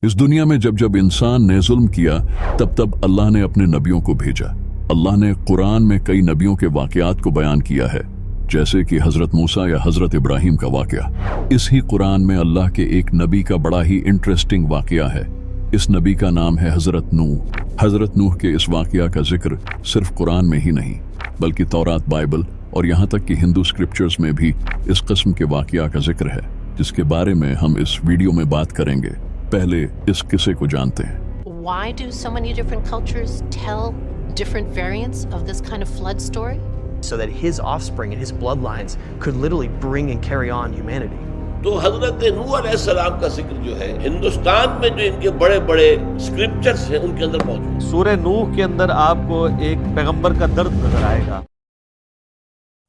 इस दुनिया में जब जब इंसान ने जुल्म किया तब तब अल्लाह ने अपने नबियों को भेजा। अल्लाह ने कुरान में कई नबियों के वाकयात को बयान किया है, जैसे कि हजरत मूसा या हजरत इब्राहिम का वाकया। इस ही कुरान में अल्लाह के एक नबी का बड़ा ही इंटरेस्टिंग वाकया है। इस नबी का नाम है हजरत नूह। हजरत नूह के इस वाकया का जिक्र सिर्फ कुरान में ही नहीं बल्कि तौरात, बाइबल और यहाँ तक कि हिंदू स्क्रिप्चर्स में भी इस किस्म के वाकया का जिक्र है, जिसके बारे में हम इस वीडियो में बात करेंगे। पहले इस किस्से को जानते हैं। Why do so many different cultures tell different variants of this kind of flood story? So that his offspring and his bloodlines could literally bring and carry on humanity. तो हजरत नूह अलैहिस्सलाम का जिक्र जो है हिंदुस्तान में जो इनके बड़े बड़े स्क्रिप्चर्स हैं उनके अंदर मौजूद है। सूरह नूह के अंदर आपको एक पैगंबर का दर्द नजर आएगा।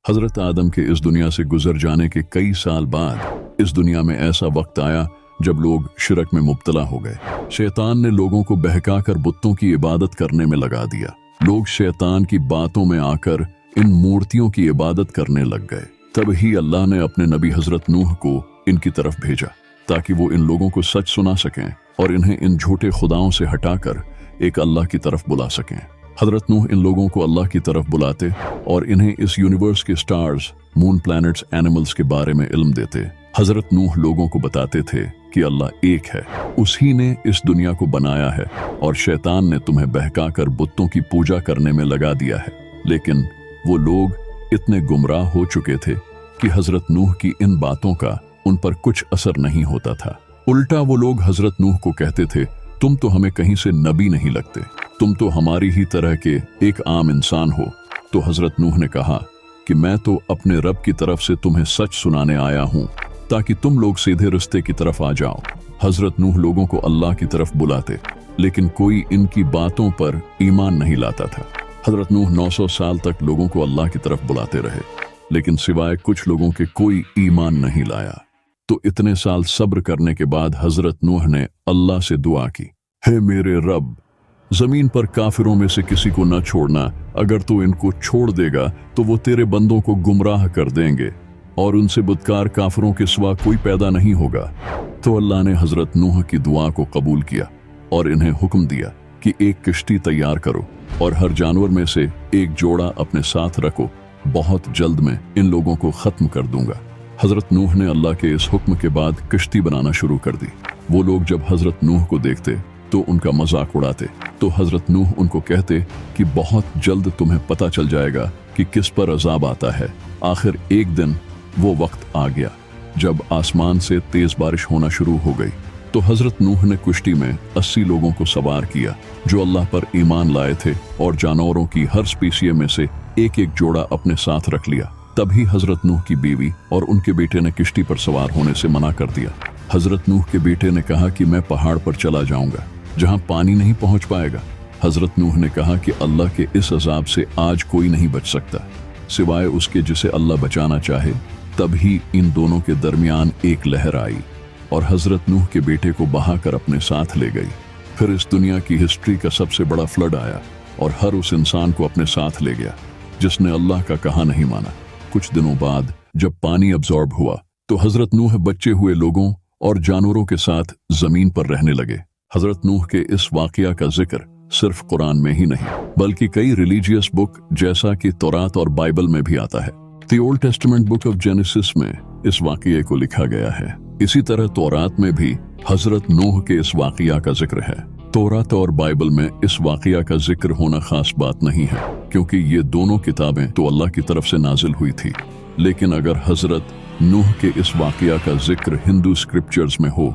हजरत आदम के इस दुनिया से गुजर जाने के कई साल बाद इस दुनिया में ऐसा वक्त आया जब लोग शिरक में मुब्तला हो गए। शैतान ने लोगों को बहकाकर बुतों की इबादत करने में लगा दिया। लोग शैतान की बातों में आकर इन मूर्तियों की इबादत करने लग गए। तब ही अल्लाह ने अपने नबी हजरत नूह को इनकी तरफ भेजा ताकि वो इन लोगों को सच सुना सकें और इन्हें इन झूठे खुदाओं से हटाकर एक अल्लाह की तरफ बुला सकें। हजरत नूह इन लोगों को अल्लाह की तरफ बुलाते और इन्हें इस यूनिवर्स के स्टार्स, मून, प्लैनेट्स, एनिमल्स के बारे में इल्म देते। हजरत नूह लोगों को बताते थे कि अल्लाह एक है, उसी ने इस दुनिया को बनाया है और शैतान ने तुम्हें बहकाकर बुतों की पूजा करने में लगा दिया है। लेकिन वो लोग इतने गुमराह हो चुके थे कि हजरत नूह की इन बातों का उन पर कुछ असर नहीं होता था। उल्टा वो लोग हजरत नूह को कहते थे, तुम तो हमें कहीं से नबी नहीं लगते, तुम तो हमारी ही तरह के एक आम इंसान हो। तो हजरत नूह ने कहा कि मैं तो अपने रब की तरफ से तुम्हें सच सुनाने आया हूँ ताकि तुम लोग सीधे रास्ते की तरफ आ जाओ। हजरत नूह लोगों को अल्लाह की तरफ बुलाते, लेकिन कोई इनकी बातों पर ईमान नहीं लाता था। हजरत नूह 900 साल तक लोगों को अल्लाह की तरफ बुलाते रहे, लेकिन सिवाय कुछ लोगों के कोई ईमान नहीं लाया। तो इतने साल सब्र करने के बाद हजरत नूह ने अल्लाह से दुआ की, हे मेरे रब, जमीन पर काफिरों में से किसी को न छोड़ना। अगर तू इनको छोड़ देगा तो वो तेरे बंदों को गुमराह कर देंगे और उनसे बुतकार काफिरों के सिवा कोई पैदा नहीं होगा। तो अल्लाह ने हजरत नूह की दुआ को कबूल किया और इन्हें हुक्म दिया कि एक किश्ती तैयार करो और हर जानवर में से एक जोड़ा अपने साथ रखो, बहुत जल्द मैं इन लोगों को खत्म कर दूंगा। हजरत नूह ने अल्लाह के इस हुक्म के बाद किश्ती बनाना शुरू कर दी। वो लोग जब हजरत नूह को देखते तो उनका मजाक उड़ाते, तो हजरत नूह उनको कहते कि बहुत जल्द तुम्हें पता चल जाएगा कि किस पर अजाब आता है। आखिर एक दिन वो वक्त आ गया जब आसमान से तेज बारिश होना शुरू हो गई। तो हजरत नूह ने किश्ती में 80 लोगों को सवार किया जो अल्लाह पर ईमान लाए थे और जानवरों की हर स्पीसीज में से एक एक जोड़ा अपने साथ रख लिया। तभी हजरत नूह की बीवी और उनके बेटे ने किश्ती पर सवार होने से मना कर दिया। हजरत नूह के बेटे ने कहा कि मैं पहाड़ पर चला जाऊंगा जहां पानी नहीं पहुंच पाएगा। हजरत नूह ने कहा कि अल्लाह के इस अजाब से आज कोई नहीं बच सकता सिवाय उसके जिसे अल्लाह बचाना चाहे। तभी इन दोनों के दरमियान एक लहर आई और हजरत नूह के बेटे को बहाकर अपने साथ ले गई। फिर इस दुनिया की हिस्ट्री का सबसे बड़ा फ्लड आया और हर उस इंसान को अपने साथ ले गया जिसने अल्लाह का कहा नहीं माना। कुछ दिनों बाद जब पानी अब्जॉर्ब हुआ तो हजरत नूह बचे हुए लोगों और जानवरों के साथ जमीन पर रहने लगे। हजरत नूह के इस वाकया का जिक्र सिर्फ कुरान में ही नहीं बल्कि कई रिलीजियस बुक जैसा कि तौरात और बाइबल में भी आता है। The old testament book of genesis में इस वाकये को लिखा गया है। इसी तरह तौरात में भी हजरत नूह के इस वाकया का जिक्र है। तौरात और बाइबल में इस वाकया का जिक्र होना खास बात नहीं है क्योंकि ये दोनों किताबें तो अल्लाह की तरफ से नाजिल हुई थी। लेकिन अगर हजरत नूह के इस वाकया का जिक्र हिंदू स्क्रिप्चर्स में हो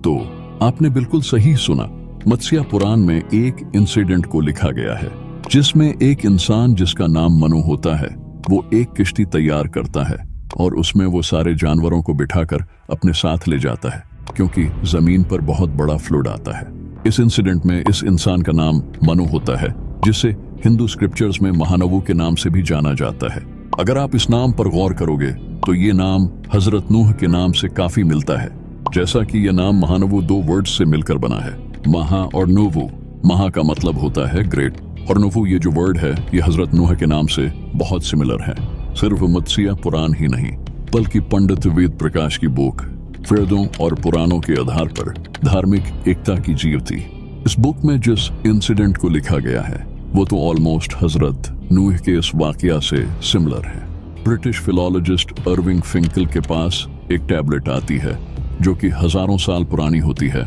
तो आपने बिल्कुल सही सुना। मत्स्य पुराण में एक इंसिडेंट को लिखा गया है जिसमें एक इंसान जिसका नाम मनु होता है वो एक किश्ती तैयार करता है और उसमें वो सारे जानवरों को बिठाकर अपने साथ ले जाता है क्योंकि जमीन पर बहुत बड़ा फ्लड आता है। इस इंसिडेंट में इस इंसान का नाम मनु होता है जिसे हिंदू स्क्रिप्चर्स में महानवू के नाम से भी जाना जाता है। अगर आप इस नाम पर गौर करोगे तो ये नाम हजरत नूह के नाम से काफी मिलता है, जैसा कि यह नाम महानवू 2 वर्ड्स से मिलकर बना है, महा और नूवू। महा का मतलब होता है ग्रेट और नूवू ये जो वर्ड है ये हजरत नूह के नाम से बहुत सिमिलर है। सिर्फ मत्स्य पुराण ही नहीं बल्कि पंडित वेद प्रकाश की बुक वेदों और पुराणों के आधार पर धार्मिक एकता की जीव थी। इस बुक में जिस इंसिडेंट को लिखा गया है वो तो ऑलमोस्ट हजरत नूह के इस वाकया से सिमिलर है। ब्रिटिश फिलोलॉजिस्ट अर्विंग फिंकल के पास एक टैबलेट आती है जो कि हजारों साल पुरानी होती है।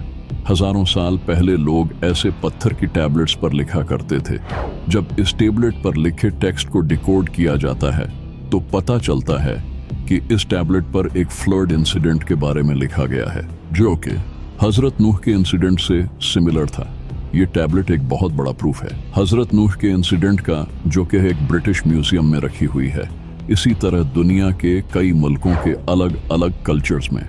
हजारों साल पहले लोग ऐसे पत्थर की टैबलेट्स पर लिखा करते थे। जब इस टैबलेट पर लिखे टेक्स्ट को डिकोड किया जाता है तो पता चलता है कि इस टैबलेट पर एक फ्लड इंसिडेंट के बारे में लिखा गया है जो कि हजरत नूह के इंसिडेंट से सिमिलर था। ये टैबलेट एक बहुत बड़ा प्रूफ है हजरत नूह के इंसिडेंट का, जो कि एक ब्रिटिश म्यूजियम में रखी हुई है। इसी तरह दुनिया के कई मुल्कों के अलग अलग कल्चर्स में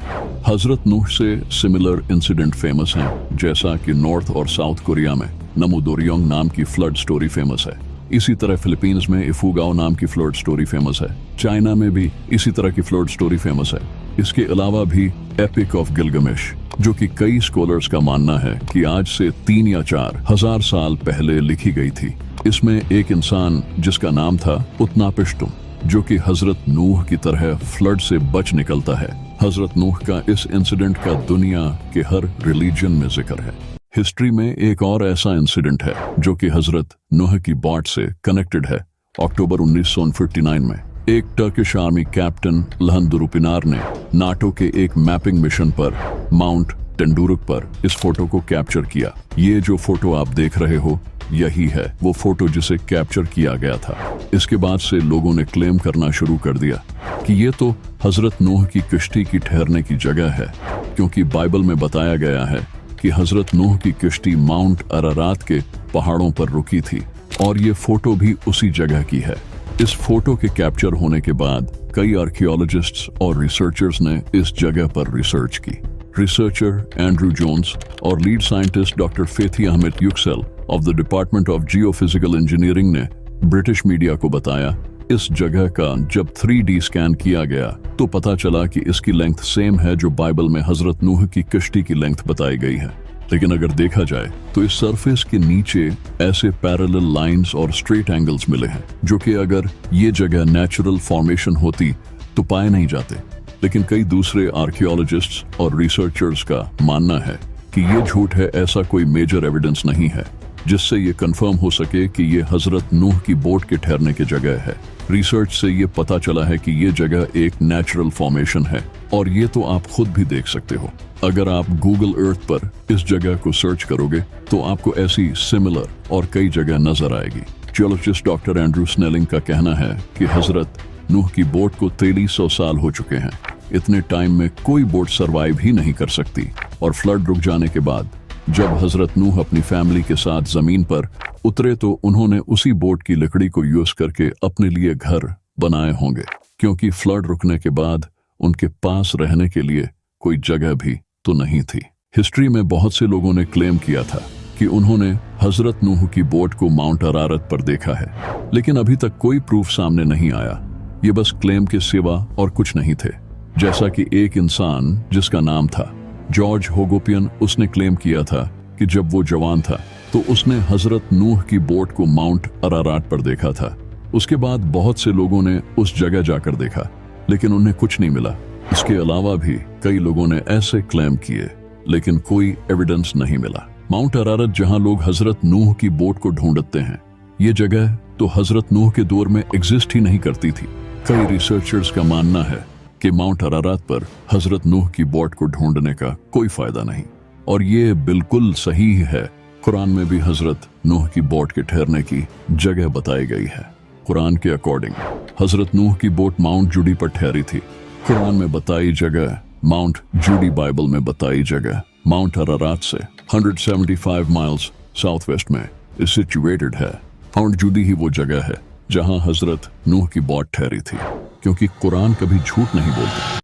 हजरत नूह से सिमिलर इंसिडेंट फेमस हैं, जैसा कि नॉर्थ और साउथ कोरिया में नमुदोरियोंग नाम की फ्लड स्टोरी फेमस है। इसी तरह फिलीपींस में इफुगाओ नाम की फ्लड स्टोरी फेमस है। चाइना में भी इसी तरह की फ्लड स्टोरी फेमस है। इसके अलावा भी एपिक ऑफ गिलगमेश, जो कि कई स्कॉलर्स का मानना है कि आज से 3 या 4 हजार साल पहले लिखी गई थी। इसमें एक इंसान जिसका नाम था उत्नापिष्टुम, जो कि हजरत नूह की तरह फ्लड से बच निकलता है। हजरत नूह का इस इंसिडेंट का दुनिया के हर रिलीजन में जिक्र है। हिस्ट्री में एक और ऐसा इंसिडेंट है जो कि हजरत नूह की बॉट से कनेक्टेड है। अक्टूबर 1959 में एक टर्किश आर्मी कैप्टन लहन दुरुपिनार ने नाटो के एक मैपिंग मिशन पर माउंट टेंडुरुक पर इस फोटो को कैप्चर किया। ये जो फोटो आप देख रहे हो यही है वो फोटो जिसे कैप्चर किया गया था। इसके बाद से लोगों ने क्लेम करना शुरू कर दिया कि ये तो हजरत नूह की किश्ती की ठहरने की जगह है, क्योंकि बाइबल में बताया गया है कि हजरत नूह की किश्ती माउंट अरारात के पहाड़ों पर रुकी थी और ये फोटो भी उसी जगह की है। इस फोटो के कैप्चर होने के बाद कई आर्कियोलॉजिस्ट्स और रिसर्चर्स ने इस जगह पर रिसर्च की। रिसर्चर एंड्रू जोन्स और lead scientist doctor Fethi Ahmed Yuksel of the department of geophysical engineering ने ब्रिटिश मीडिया को बताया इस जगह का जब 3D स्कैन किया गया तो पता चला कि इसकी लेंथ सेम है जो बाइबल में हजरत नूह की किश्ती की लेंथ बताई गई है। लेकिन अगर देखा जाए तो इस सरफेस के नीचे ऐसे पैरेलल लाइंस और स्ट्रेट एंगल्स मिले हैं जो कि अगर ये जगह नेचुरल फॉर्मेशन होती तो पाए नहीं जाते। लेकिन कई दूसरे आर्कियोलॉजिस्ट्स और रिसर्चर्स का मानना है कि ये झूठ है, ऐसा कोई मेजर एविडेंस नहीं है जिससे ये कंफर्म हो सके कि ये हजरत नूह की बोट के ठहरने की जगह है। रिसर्च से ये पता चला है कि ये जगह एक नेचुरल फॉर्मेशन है और ये तो आप खुद भी देख सकते हो। अगर आप गूगल अर्थ पर इस जगह को सर्च करोगे तो आपको ऐसी सिमिलर और कई जगह नजर आएगी। जियोलॉजिस्ट डॉक्टर एंड्रू स्नेलिंग का कहना है कि हजरत नूह की बोट को 2300 साल हो चुके हैं। इतने टाइम में कोई बोट सरवाइव ही नहीं कर सकती और फ्लड रुक जाने के बाद जब हजरत नूह अपनी फैमिली के साथ जमीन पर उतरे तो उन्होंने उसी बोट की लकड़ी को यूज करके अपने लिए घर बनाए होंगे, क्योंकि फ्लड रुकने के बाद उनके पास रहने के लिए कोई जगह भी तो नहीं थी। हिस्ट्री में बहुत से लोगों ने क्लेम किया था कि उन्होंने हजरत नूह की बोट को माउंट अरारत पर देखा है, लेकिन अभी तक कोई प्रूफ सामने नहीं आया। ये बस क्लेम के सिवा और कुछ नहीं थे। जैसा कि एक इंसान जिसका नाम था जॉर्ज होगोपियन, उसने क्लेम किया था कि जब वो जवान था तो उसने हजरत नूह की बोट को माउंट अरारात पर देखा था। उसके बाद बहुत से लोगों ने उस जगह जाकर देखा लेकिन उन्हें कुछ नहीं मिला। इसके अलावा भी कई लोगों ने ऐसे क्लेम किए लेकिन कोई एविडेंस नहीं मिला। माउंट अरारत जहां लोग हजरत नूह की बोट को ढूंढते हैं, ये जगह तो हजरत नूह के दौर में एग्जिस्ट ही नहीं करती थी। कई रिसर्चर्स का मानना है कि माउंट अरारात पर हजरत नूह की बोट को ढूंढने का कोई फायदा नहीं, और ये बिल्कुल सही है। कुरान में भी हजरत नूह की बोट के ठहरने की जगह बताई गई है। कुरान के अकॉर्डिंग हजरत नूह की बोट माउंट जूडी पर ठहरी थी। कुरान में बताई जगह माउंट जूडी, बाइबल में बताई जगह माउंट अरारात से 175 माइल्स साउथ वेस्ट में सिचुएटेड है। माउंट जूडी ही वो जगह है जहां हजरत नूह की बोट ठहरी थी, क्योंकि कुरान कभी झूठ नहीं बोलता।